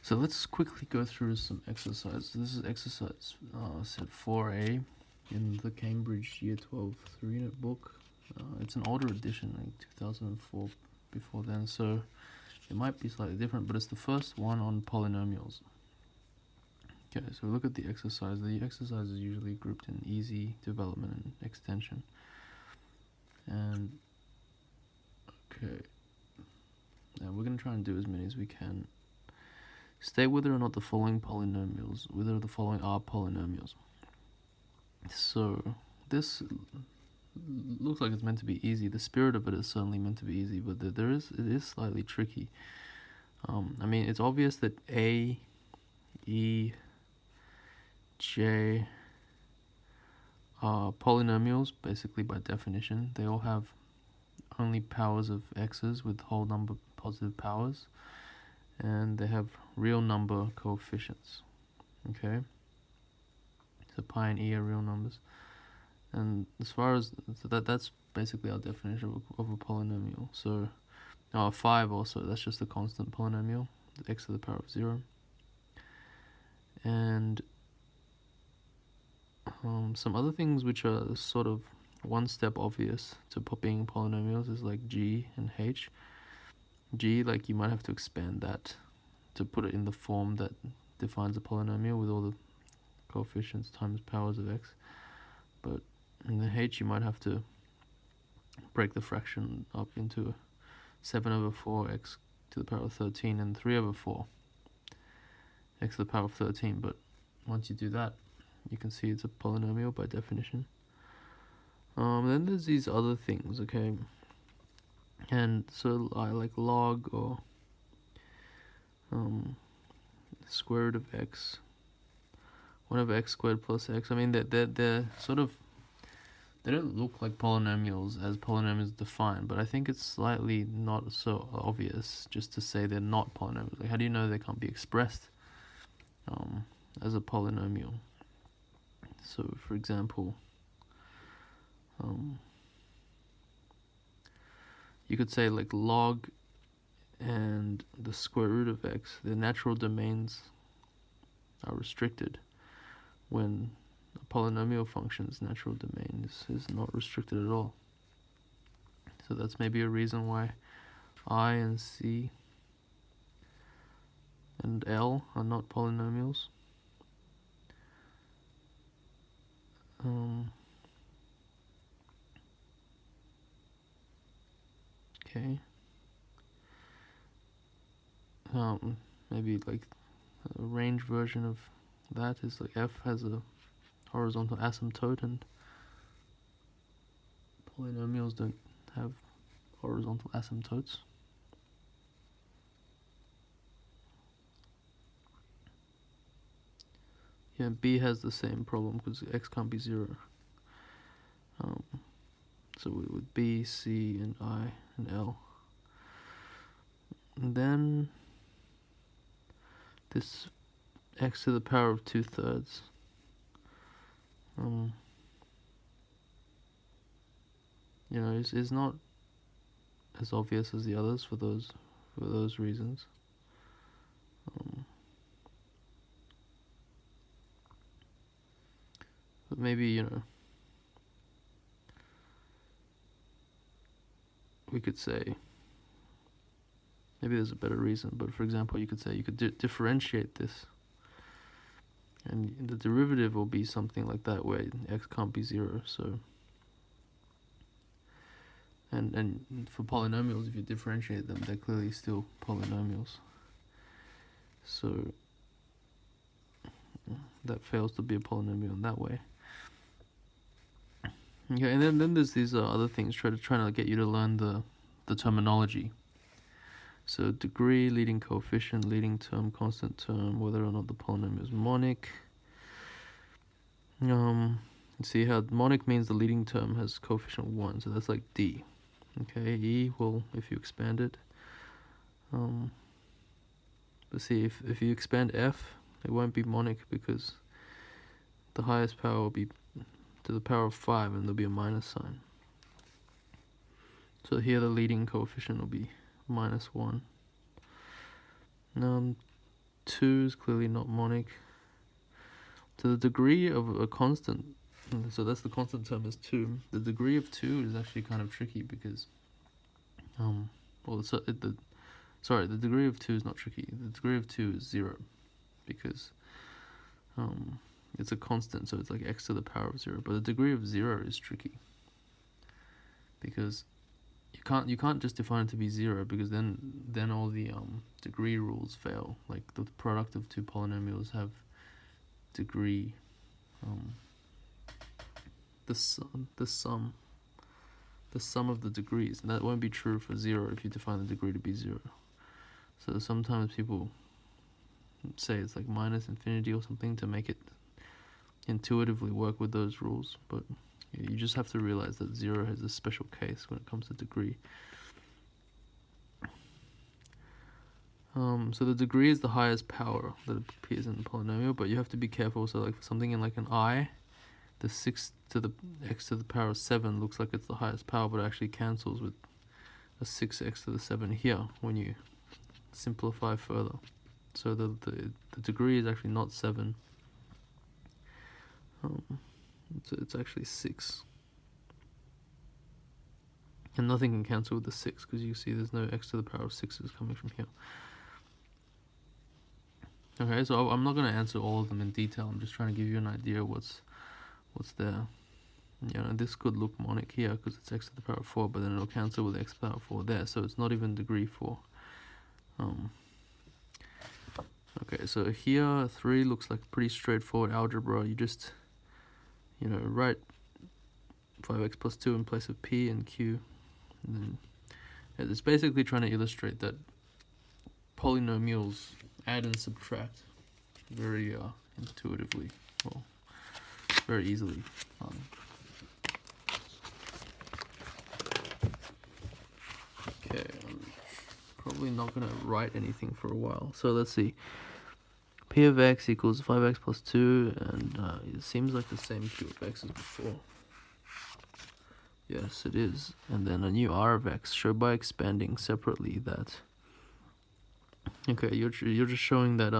So let's quickly go through some exercises. This is exercise set 4A in the Cambridge Year 12 3-unit book. It's an older edition, like 2004 before then, so it might be slightly different, but it's the first one on polynomials. Okay, so look at the exercise. The exercise is usually grouped in easy, development, and extension. And okay, now we're going to try and do as many as we can. State whether or not the following polynomials, whether the following are polynomials. So this looks like it's meant to be easy. The spirit of it is certainly meant to be easy, but it is slightly tricky. I mean, it's obvious that A, E, J are polynomials, basically by definition. They all have only powers of x's with whole number positive powers, and they have real number coefficients. Okay, so pi and e are real numbers, and as far as that's basically our definition of a polynomial. So 5 also, that's just a constant polynomial, x to the power of 0. And some other things which are sort of one step obvious to being polynomials is like g and h. G, like you might have to expand that to put it in the form that defines a polynomial with all the coefficients times powers of x. But in the h, you might have to break the fraction up into 7 over 4 x to the power of 13 and 3 over 4 x to the power of 13. But once you do that, you can see it's a polynomial by definition. Then there's these other things, okay? And so I like log or square root of x, 1 over x squared plus x. I mean, they're sort of, they don't look like polynomials as polynomials defined, but I think it's slightly not so obvious just to say they're not polynomials. Like, how do you know they can't be expressed as a polynomial? So, for example, you could say like log and the square root of x, their natural domains are restricted when a polynomial function's natural domain is not restricted at all. So that's maybe a reason why I and C and L are not polynomials. Okay. Maybe like a range version of that is like f has a horizontal asymptote, and polynomials don't have horizontal asymptotes. Yeah, B has the same problem because x can't be 0. So with B, C, and I, and L. And then this x to the power of 2/3. You know, is not as obvious as the others for those reasons. But maybe, you know, we could say, maybe there's a better reason, but for example, you could say you could differentiate this, and the derivative will be something like that where x can't be 0. So and for polynomials, if you differentiate them, they're clearly still polynomials. So that fails to be a polynomial in that way. Okay, and then there's these other things trying to get you to learn the terminology. So degree, leading coefficient, leading term, constant term, whether or not the polynomial is monic. See how monic means the leading term has coefficient 1, so that's like D. Okay, E will, if you expand it. But see, if you expand F, it won't be monic because the highest power will be to the power of 5 and there'll be a minus sign. So here the leading coefficient will be -1. 2 is clearly not monic. To the degree of a constant, so that's the constant term is 2. The degree of 2 is actually kind of tricky because, the degree of 2 is not tricky. The degree of 2 is 0 because it's a constant, so it's like x to the power of 0. But the degree of 0 is tricky because you can't just define it to be 0 because then all the degree rules fail. Like the product of two polynomials have degree, the sum of the degrees, and that won't be true for 0 if you define the degree to be 0. So sometimes people say it's like minus infinity or something to make it intuitively work with those rules, but you just have to realize that 0 has a special case when it comes to degree. So the degree is the highest power that appears in the polynomial, but you have to be careful. So like for something in like an I, the 6 to the x to the power of 7 looks like it's the highest power, but it actually cancels with a 6x to the 7 here when you simplify further. So the degree is actually not 7. It's actually 6. And nothing can cancel with the 6 because you see there's no x to the power of 6's coming from here. Okay, so I'm not going to answer all of them in detail. I'm just trying to give you an idea of what's there. This could look monic here because it's x to the power of 4, but then it'll cancel with x to the power of 4 there, so it's not even degree 4. Okay, so here 3 looks like pretty straightforward algebra. You just write 5x plus 2 in place of p and q, and then it's basically trying to illustrate that polynomials add and subtract very intuitively, well, very easily. Okay, I'm probably not going to write anything for a while. So let's see. P of x equals 5x plus 2, and it seems like the same Q of x as before. Yes, it is. And then a new R of x. Show by expanding separately that. Okay, you're just showing that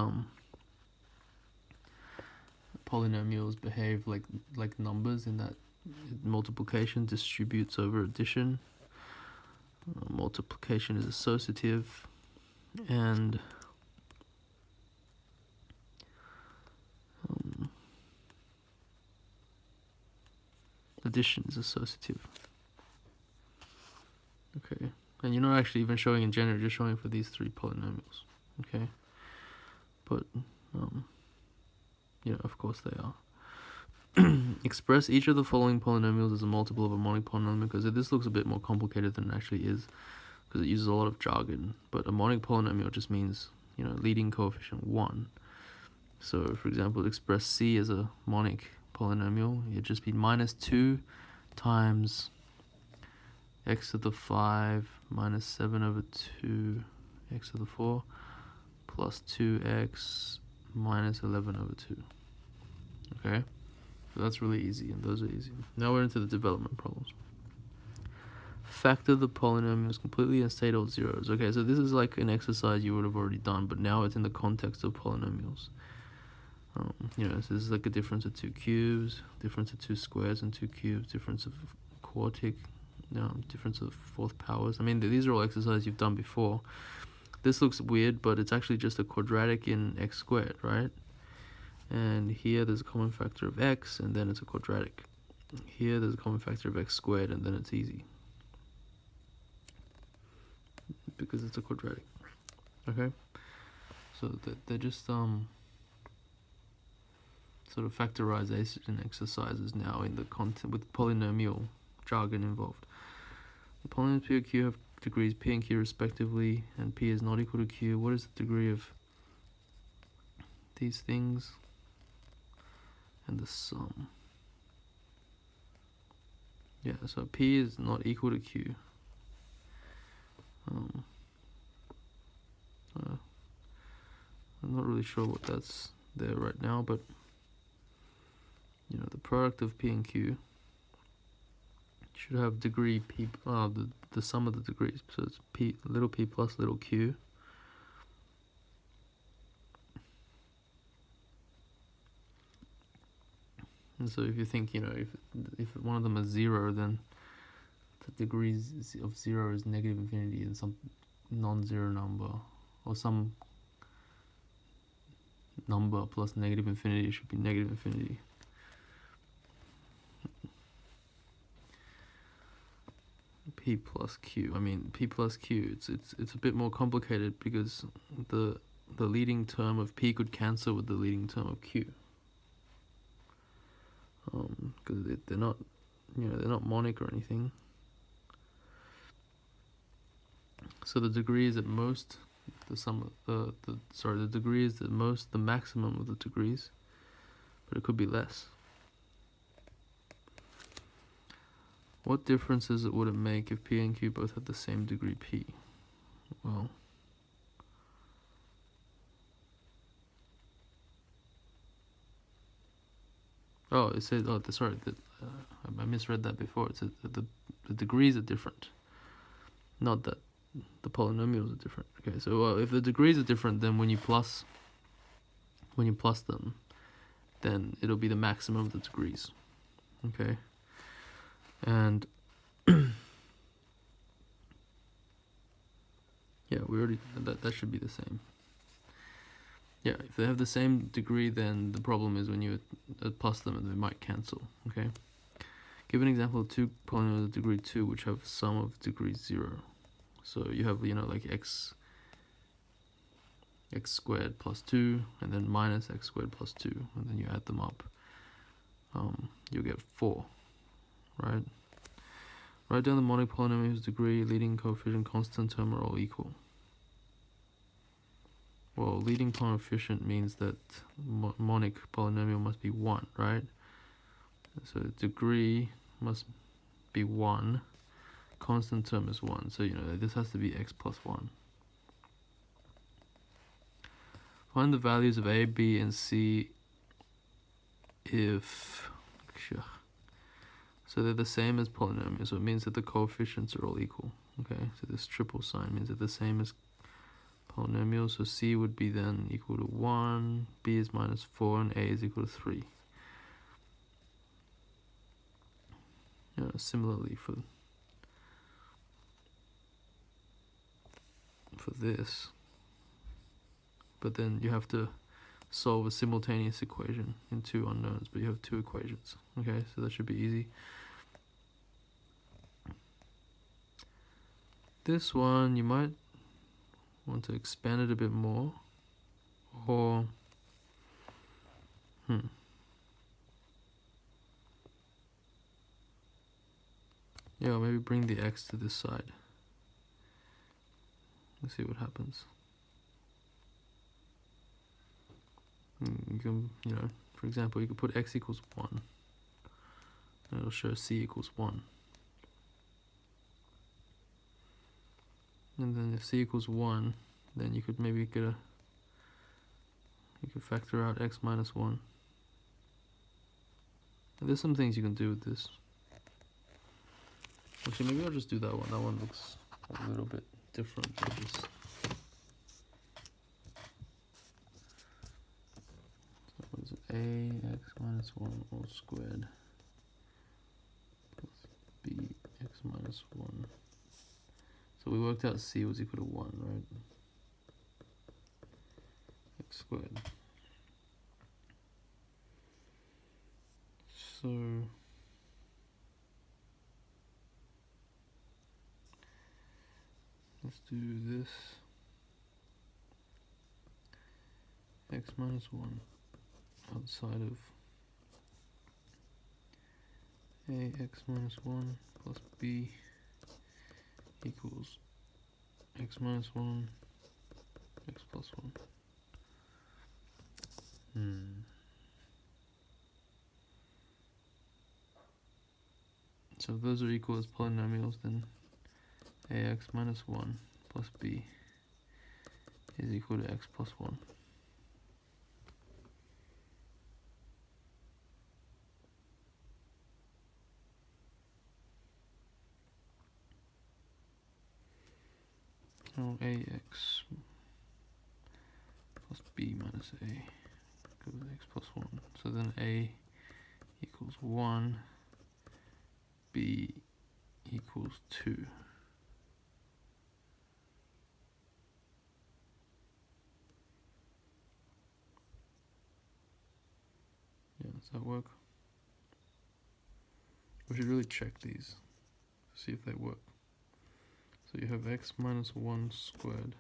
polynomials behave like numbers in that multiplication distributes over addition. Multiplication is associative, and addition is associative. Okay, and you're not actually even showing in general, you're just showing for these 3 polynomials. Okay, but of course they are. Express each of the following polynomials as a multiple of a monic polynomial, because this looks a bit more complicated than it actually is, because it uses a lot of jargon. But a monic polynomial just means leading coefficient 1. So for example, express c as a monic polynomial, it'd just be minus 2 times x to the 5 minus 7 over 2 x to the 4 plus 2x minus 11 over 2. Okay, so that's really easy, and those are easy. Now we're into the development problems. Factor the polynomials completely and state all zeros. Okay, so this is like an exercise you would have already done, but now it's in the context of polynomials. So this is like a difference of 2 cubes, difference of 2 squares and 2 cubes, difference of quartic, difference of fourth powers. I mean, these are all exercises you've done before. This looks weird, but it's actually just a quadratic in x squared, right? And here there's a common factor of x, and then it's a quadratic. Here there's a common factor of x squared, and then it's easy, because it's a quadratic. Okay, so they're just sort of factorization exercises now in the content with polynomial jargon involved. The polynomials p and q have degrees p and q respectively, and p is not equal to q. What is the degree of these things? And the sum. Yeah, so p is not equal to q. I'm not really sure what that's there right now, but the product of p and q should have degree p, the sum of the degrees. So it's p, little p plus little q. And so if you think, you know, if one of them is 0, then the degrees of 0 is negative infinity, and some non-zero number, or some number plus negative infinity should be negative infinity. P plus Q. I mean, P plus Q. It's a bit more complicated because the leading term of P could cancel with the leading term of Q. Because they're not, you know, they're not monic or anything. So the degree is at most the sum of the degree is at most the maximum of the degrees, but it could be less. What differences would it make if P and Q both had the same degree P? Well, oh, it says, oh, sorry, I misread that before. It said that the degrees are different, not that the polynomials are different. Okay, so if the degrees are different, then when you plus them, then it'll be the maximum of the degrees. Okay, and yeah, we already that should be the same. Yeah, if they have the same degree, then the problem is when you plus them, and they might cancel. Okay, give an example of two polynomials of degree 2 which have sum of degree 0. So you have, you know, like x squared plus 2, and then minus x squared plus 2, and then you add them up. You'll get 4, right? Write down the monic polynomial whose degree, leading coefficient, constant term are all equal. Well, leading coefficient means that monic polynomial must be 1, right? So degree must be 1. Constant term is 1. So, you know, this has to be x plus 1. Find the values of a, b, and c if... So they're the same as polynomials. So it means that the coefficients are all equal. Okay, so this triple sign means they're the same as polynomials. So c would be then equal to 1, b is minus 4, and a is equal to 3. Similarly for this, but then you have to solve a simultaneous equation in two unknowns, but you have two equations. Okay, so that should be easy. This one you might want to expand it a bit more, or yeah, maybe bring the x to this side. Let's see what happens. You can, you know, for example, you could put x equals 1, and it'll show c equals 1. And then if c equals 1, then you could maybe you could factor out x minus 1. And there's some things you can do with this. Actually, maybe I'll just do that one. That one looks a little bit different. What is it? A x minus 1 all squared plus b x minus 1. So we worked out c was equal to 1, right? X squared. So let's do this. X minus 1 outside of a x minus 1 plus b equals x minus 1 x plus 1. So if those are equal as polynomials, then ax minus 1 plus b is equal to x plus 1. So ax plus b minus a goes with x plus 1. So then a equals 1, b equals 2. Yeah, does that work? We should really check these to see if they work. So you have x minus 1 squared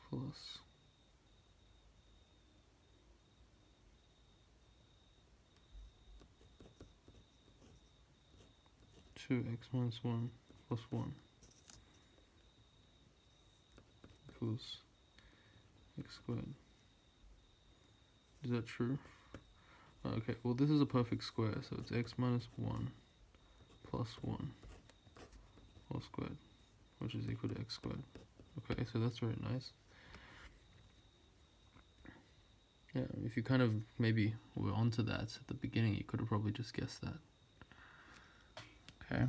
plus 2x minus 1 plus 1 equals x squared. Is that true? Okay, well this is a perfect square, so it's x minus 1 plus 1 all squared, which is equal to x squared. Okay, so that's very nice. Yeah, if you kind of maybe were onto that at the beginning, you could have probably just guessed that. Okay.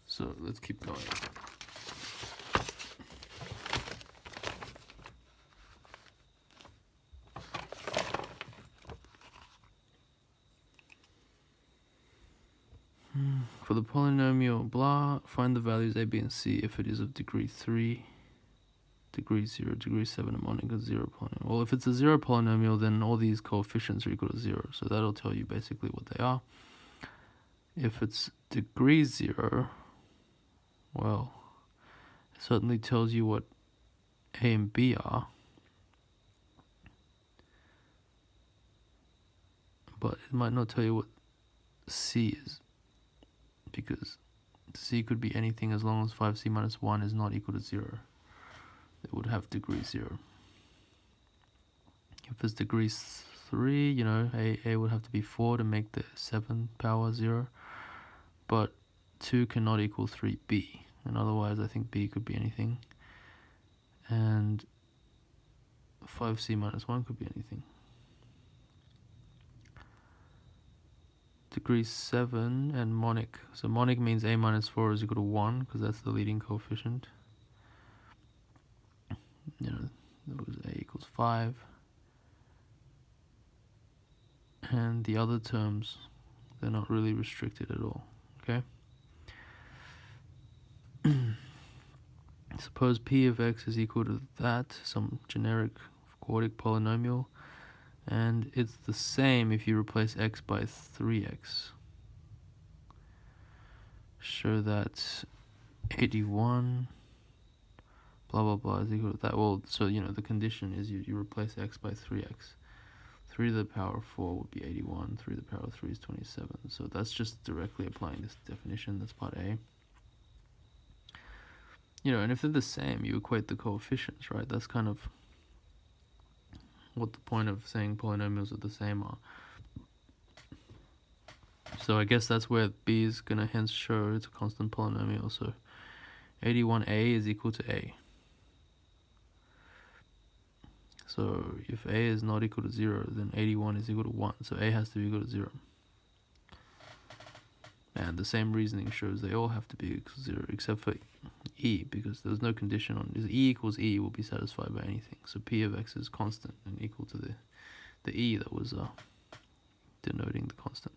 So let's keep going. For the polynomial blah, find the values a, b, and c if it is of degree 3, degree 0, degree 7, and monic is 0 polynomial. Well, if it's a 0 polynomial, then all these coefficients are equal to 0. So that'll tell you basically what they are. If it's degree 0, well, it certainly tells you what a and b are. But it might not tell you what c is, because c could be anything as long as 5c minus 1 is not equal to 0. It would have degree 0. If it's degree 3, you know, a would have to be 4 to make the 7 power 0. But 2 cannot equal 3b. And otherwise, I think b could be anything. And 5c minus 1 could be anything. Degree 7 and monic. So monic means a minus 4 is equal to 1, because that's the leading coefficient. You know, that was a equals 5. And the other terms, they're not really restricted at all. Okay? Suppose p of x is equal to that, some generic quartic polynomial, and it's the same if you replace x by 3x. Show that 81 blah blah blah is equal to that. Well, so you know the condition is you replace x by 3x. 3 to the power 4 would be 81, 3 to the power 3 is 27. So that's just directly applying this definition. That's part A. You know, and if they're the same, you equate the coefficients, right? That's kind of what the point of saying polynomials are the same are. So I guess that's where b is going to hence show it's a constant polynomial. So 81a is equal to a. So if a is not equal to 0, then 81 is equal to 1. So a has to be equal to 0. And the same reasoning shows they all have to be equal to 0, except for e, because there's no condition on e equals e will be satisfied by anything. So p of x is constant and equal to the e that was denoting the constant.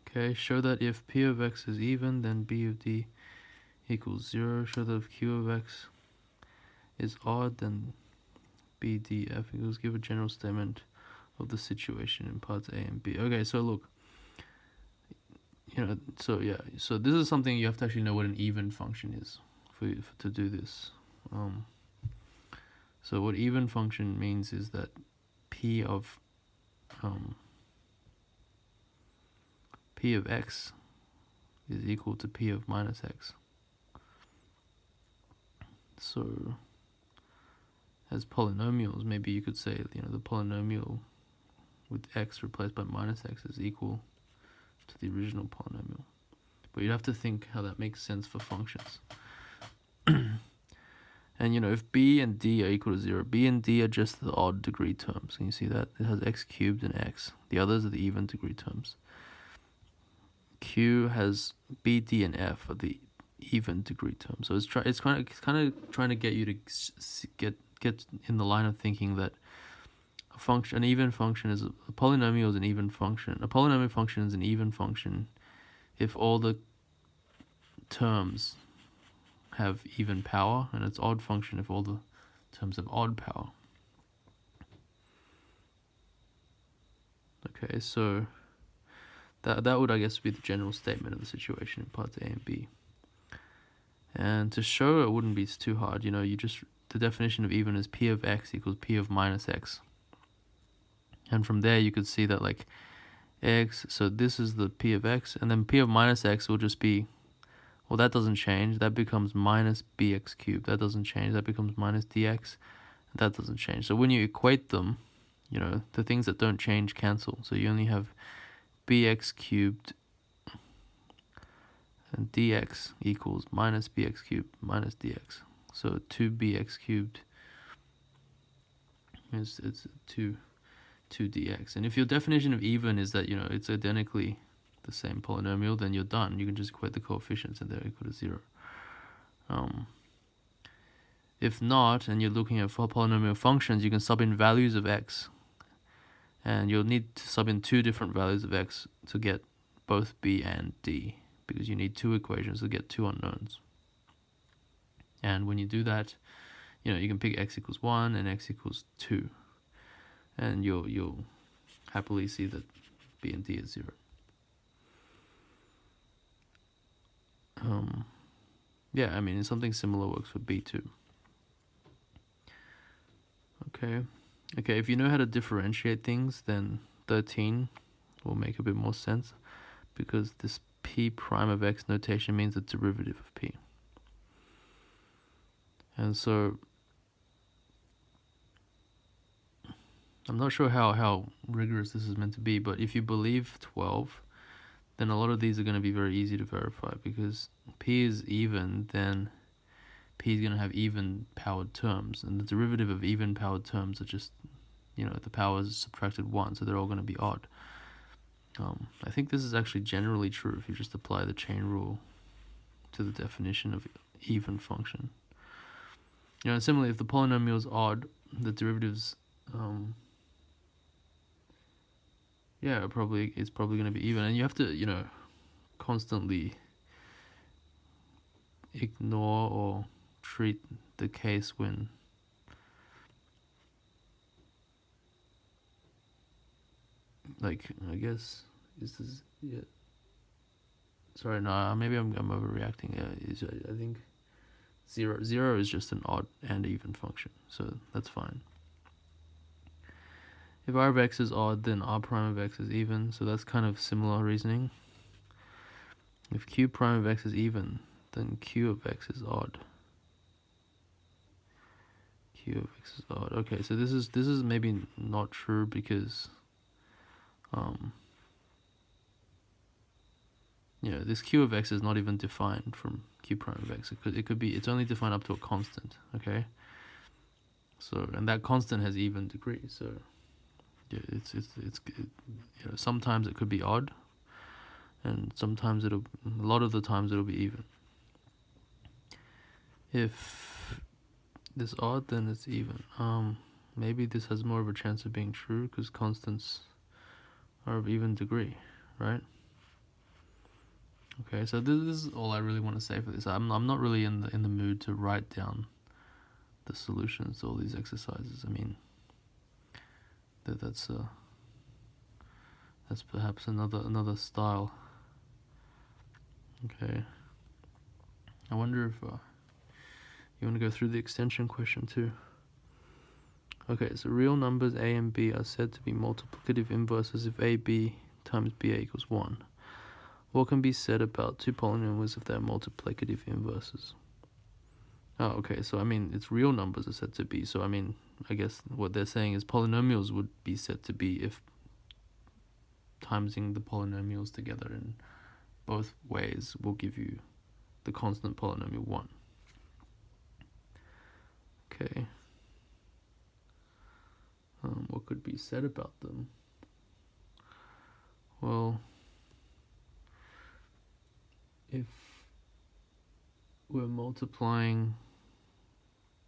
Okay, show that if p of x is even, then b of d equals 0. Show that if q of x is odd, then bdf equals, give a general statement of the situation in parts A and B. Okay, so look, you know, so yeah, so this is something you have to actually know what an even function is to do this. So what even function means is that p of x is equal to p of minus x. So as polynomials, maybe you could say, you know, the polynomial with x replaced by minus x is equal to the original polynomial. But you'd have to think how that makes sense for functions. And you know, if b and d are equal to 0, b and d are just the odd degree terms. Can you see that? It has x cubed and x. The others are the even degree terms. Q has b, d, and f are the even degree term. So it's kind of trying to get you to get in the line of thinking that an even function is a polynomial is an even function. A polynomial function is an even function if all the terms have even power, and it's odd function if all the terms have odd power. Okay, so that would, I guess, be the general statement of the situation in parts A and B. And to show it wouldn't be too hard. The definition of even is P of x equals P of minus x. And from there you could see that like x, so this is the P of x, and then P of minus x will just be, well, that doesn't change. That becomes minus bx cubed. That doesn't change. That becomes minus dx. That doesn't change. So when you equate them, the things that don't change cancel. So you only have bx cubed and dx equals minus bx cubed minus dx. So 2bx cubed is 2dx. And if your definition of even is that it's identically the same polynomial, then you're done. You can just equate the coefficients and they're equal to 0. If not, and you're looking at polynomial functions, you can sub in values of x, and you'll need to sub in 2 different values of x to get both b and d, because you need 2 equations to get 2 unknowns. And when you do that, you can pick x equals 1 and x equals 2, and you'll happily see that b and d is 0. Yeah, I mean, something similar works for b too. Okay, if you know how to differentiate things, then 13 will make a bit more sense, because this p prime of x notation means the derivative of p. And so I'm not sure how rigorous this is meant to be, but if you believe 12, then a lot of these are going to be very easy to verify, because p is even, then p is going to have even powered terms, and the derivative of even powered terms are just, the power is subtracted 1, so they're all going to be odd. I think this is actually generally true if you just apply the chain rule to the definition of even function. Similarly, if the polynomial is odd, the derivatives, it's probably going to be even, and you have to, constantly ignore or treat the case when I guess sorry, no, maybe I'm overreacting. I think 0 is just an odd and even function, so that's fine. If r of x is odd, then r prime of x is even, so that's kind of similar reasoning. If q prime of x is even, then q of x is odd. Q of x is odd. Okay, so this is maybe not true, because this q of x is not even defined from q prime of x. It's only defined up to a constant. Okay, so, and that constant has even degree. So yeah, it's sometimes it could be odd, and sometimes a lot of the times it'll be even. If this odd, then it's even. Maybe this has more of a chance of being true, because constants are of even degree, right? Okay, so this is all I really want to say for this. I'm not really in the mood to write down the solutions to all these exercises. I mean, that's perhaps another style. Okay, I wonder if you want to go through the extension question too. Okay, so real numbers a and b are said to be multiplicative inverses if ab times ba equals 1. What can be said about 2 polynomials if they're multiplicative inverses? Oh, okay, so I mean, it's real numbers are said to be, so I mean, I guess what they're saying is polynomials would be said to be if timesing the polynomials together in both ways will give you the constant polynomial 1. Okay. What could be said about them? Well, if we're multiplying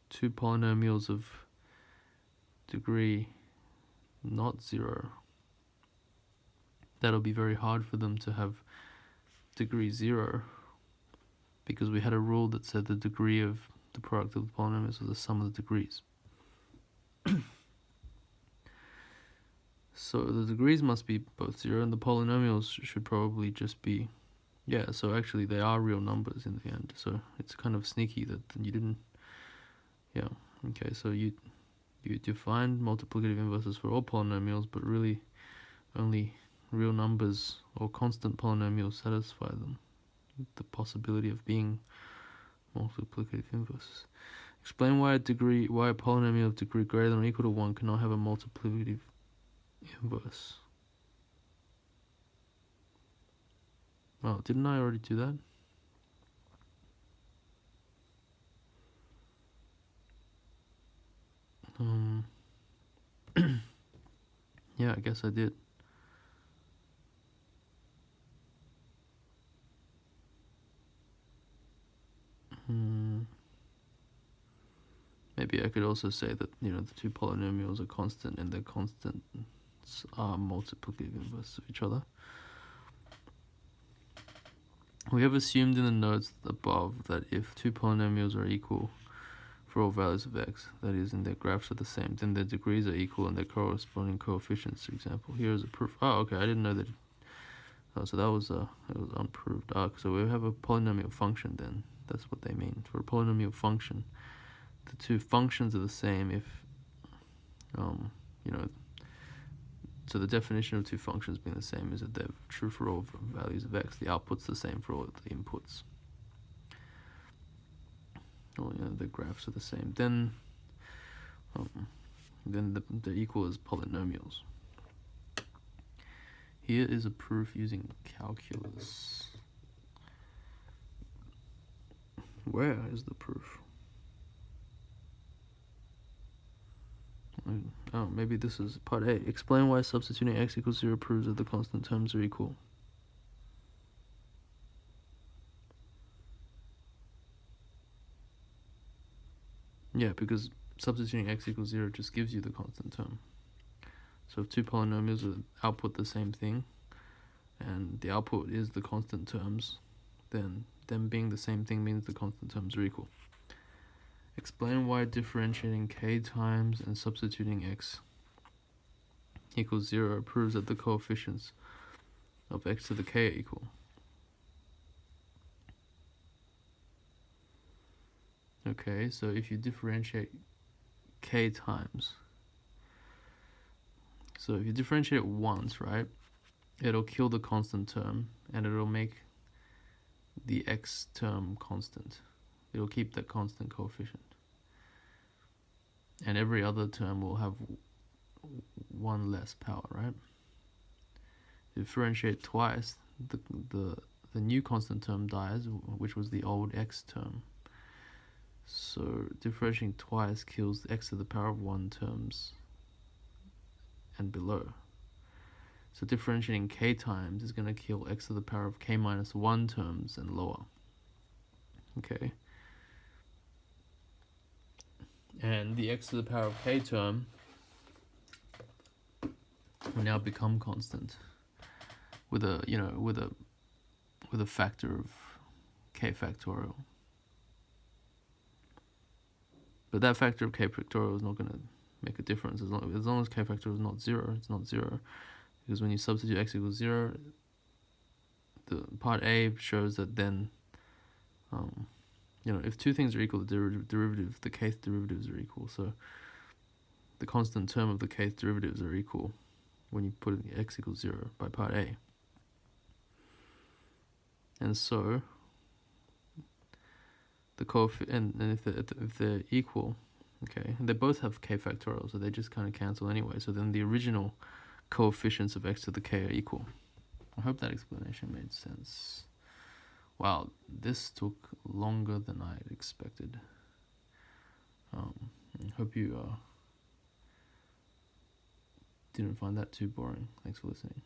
two polynomials of degree not 0, that'll be very hard for them to have degree 0, because we had a rule that said the degree of the product of the polynomials was the sum of the degrees. So the degrees must be both 0, and the polynomials should probably just be, yeah, so actually they are real numbers in the end. So it's kind of sneaky that you didn't, yeah, okay, so you define multiplicative inverses for all polynomials, but really only real numbers or constant polynomials satisfy them, the possibility of being multiplicative inverses. Explain why a polynomial of degree greater than or equal to 1 cannot have a multiplicative inverse. Oh, didn't I already do that? Yeah, I guess I did. Maybe I could also say that, the two polynomials are constant, and their constants are multiplicative inverses of each other. We have assumed in the notes above that if two polynomials are equal for all values of x, that is, and their graphs are the same, then their degrees are equal and their corresponding coefficients, for example. Here is a proof. Oh, okay, I didn't know that. So that was it was unproved. So we have a polynomial function then. That's what they mean. For a polynomial function, the two functions are the same if, so the definition of two functions being the same is that they're true for all values of x. The output's the same for all of the inputs. Or, the graphs are the same. Then the equal is polynomials. Here is a proof using calculus. Where is the proof? Oh, maybe this is part A. Explain why substituting x equals 0 proves that the constant terms are equal. Yeah, because substituting x equals 0 just gives you the constant term. So if two polynomials output the same thing, and the output is the constant terms, then them being the same thing means the constant terms are equal. Explain why differentiating k times and substituting x equals 0 proves that the coefficients of x to the k are equal. Okay, so if you differentiate k times, so if you differentiate it once, right, it'll kill the constant term and it'll make the x term constant. It'll keep that constant coefficient. And every other term will have one less power, right? Differentiate twice, the new constant term dies, which was the old x term. So differentiating twice kills x to the power of 1 terms and below. So differentiating k times is going to kill x to the power of k minus 1 terms and lower. Okay. And the x to the power of k term will now become constant with a factor of k factorial. But that factor of k factorial is not going to make a difference as long as k factorial is not 0. It's not 0 because when you substitute x equals 0, the part A shows that then if two things are equal, the derivative, the kth derivatives are equal. So the constant term of the kth derivatives are equal when you put in x equals 0 by part A. And so the coefficient, and if they're equal, okay, and they both have k factorial, so they just kind of cancel anyway. So then the original coefficients of x to the k are equal. I hope that explanation made sense. Wow, this took longer than I had expected. I hope you didn't find that too boring. Thanks for listening.